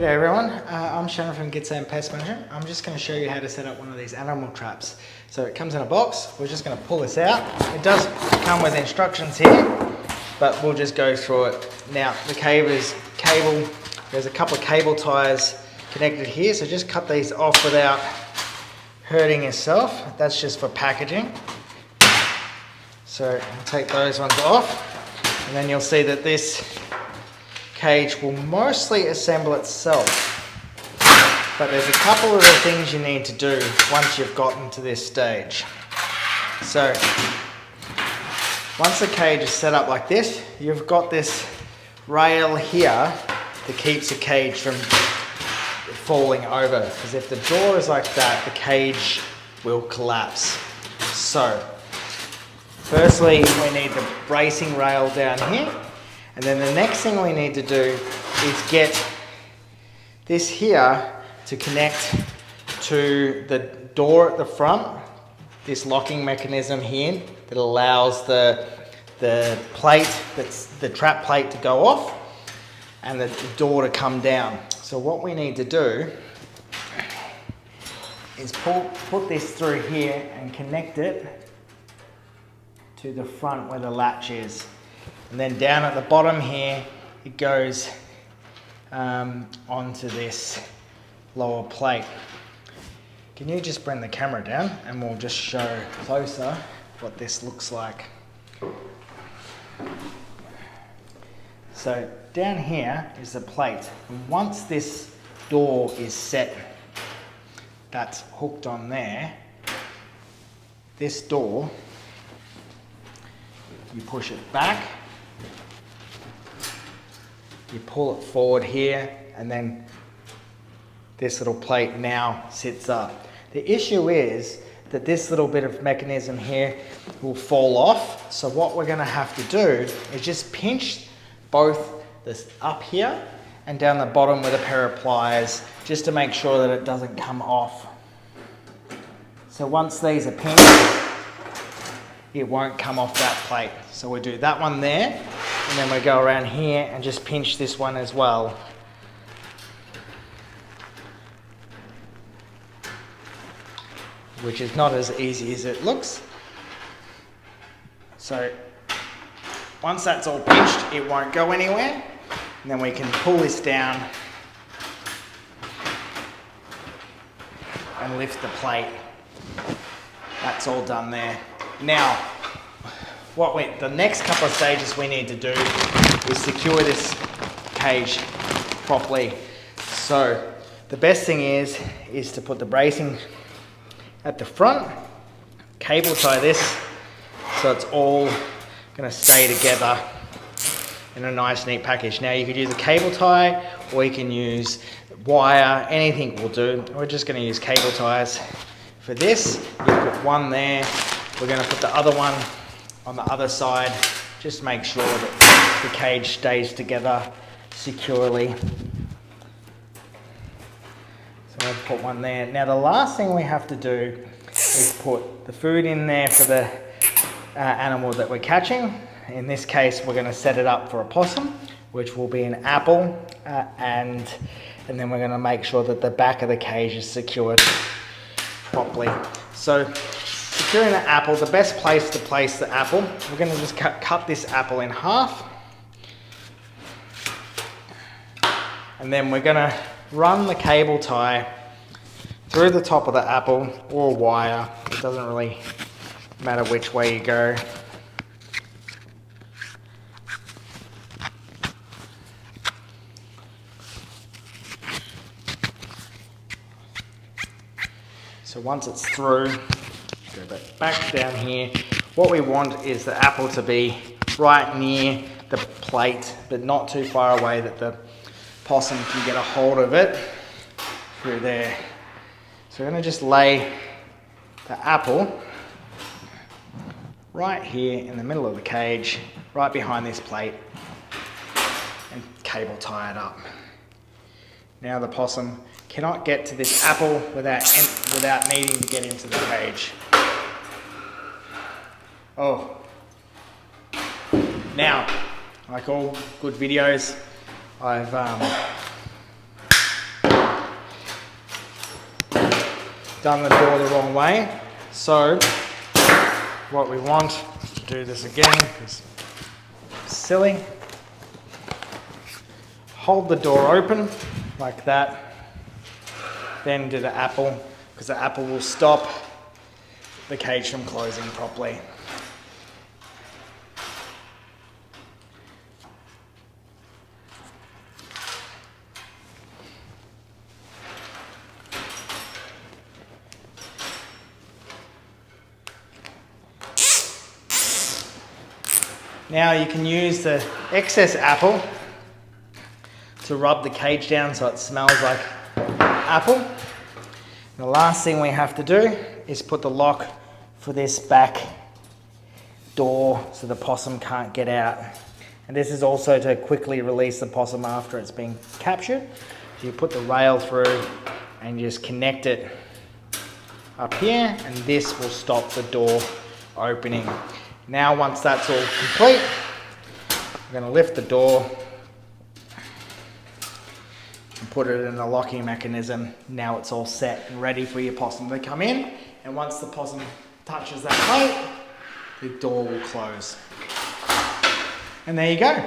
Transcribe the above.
G'day everyone, I'm Shannon from Gippsland Pest Management. I'm just going to show you how to set up one of these animal traps. So it comes in a box, we're just going to pull this out. It does come with instructions here, but we'll just go through it. Now the there's a couple of cable ties connected here, so just cut these off without hurting yourself. That's just for packaging. So I'll take those ones off, and then you'll see that this cage will mostly assemble itself, but there's a couple of the things you need to do once you've gotten to this stage. So once the cage is set up like this, you've got this rail here that keeps the cage from falling over, because if the door is like that, the cage will collapse. So firstly, we need the bracing rail down here. And then the next thing we need to do is get this here to connect to the door at the front, this locking mechanism here that allows the plate, the trap plate to go off and the door to come down. So what we need to do is put this through here and connect it to the front where the latch is. And then down at the bottom here, it goes onto this lower plate. Can you just bring the camera down and we'll just show closer what this looks like. So down here is the plate. And once this door is set, that's hooked on there, this door, you push it back, you pull it forward here, and then this little plate now sits up. The issue is that this little bit of mechanism here will fall off. So what we're gonna have to do is just pinch both this up here and down the bottom with a pair of pliers, just to make sure that it doesn't come off. So once these are pinched, it won't come off that plate. So we do that one there, and then we go around here and just pinch this one as well. Which is not as easy as it looks. So once that's all pinched, it won't go anywhere. And then we can pull this down and lift the plate. That's all done there. Now, the next couple of stages we need to do is secure this cage properly. So the best thing is to put the bracing at the front, cable tie this so it's all going to stay together in a nice neat package. Now you could use a cable tie, or you can use wire, anything will do. We're just going to use cable ties for this. You put one there, we're going to put the other one on the other side. Just make sure that the cage stays together securely. So we'll put one there. Now the last thing we have to do is put the food in there for the animal that we're catching. In this case, we're going to set it up for a possum, which will be an apple, and then we're going to make sure that the back of the cage is secured properly. So securing the apple, the best place to place the apple, we're going to just cut this apple in half, and then we're going to run the cable tie through the top of the apple, or wire. It doesn't really matter which way you go. So once it's through, go back down here. What we want is the apple to be right near the plate, but not too far away that the possum can get a hold of it through there. So we're going to just lay the apple right here in the middle of the cage, right behind this plate, and cable tie it up. Now the possum cannot get to this apple without needing to get into the cage. Oh. Now, like all good videos, I've done the door the wrong way. So what we want to do this again is silly. Hold the door open like that. Then do the apple, because the apple will stop the cage from closing properly. Now you can use the excess apple to rub the cage down so it smells like apple. The last thing we have to do is put the lock for this back door so the possum can't get out. And this is also to quickly release the possum after it's been captured. So you put the rail through and you just connect it up here, and this will stop the door opening. Now once that's all complete, we're going to lift the door and put it in the locking mechanism. Now it's all set and ready for your possum to come in, and once the possum touches that plate, the door will close. And there you go.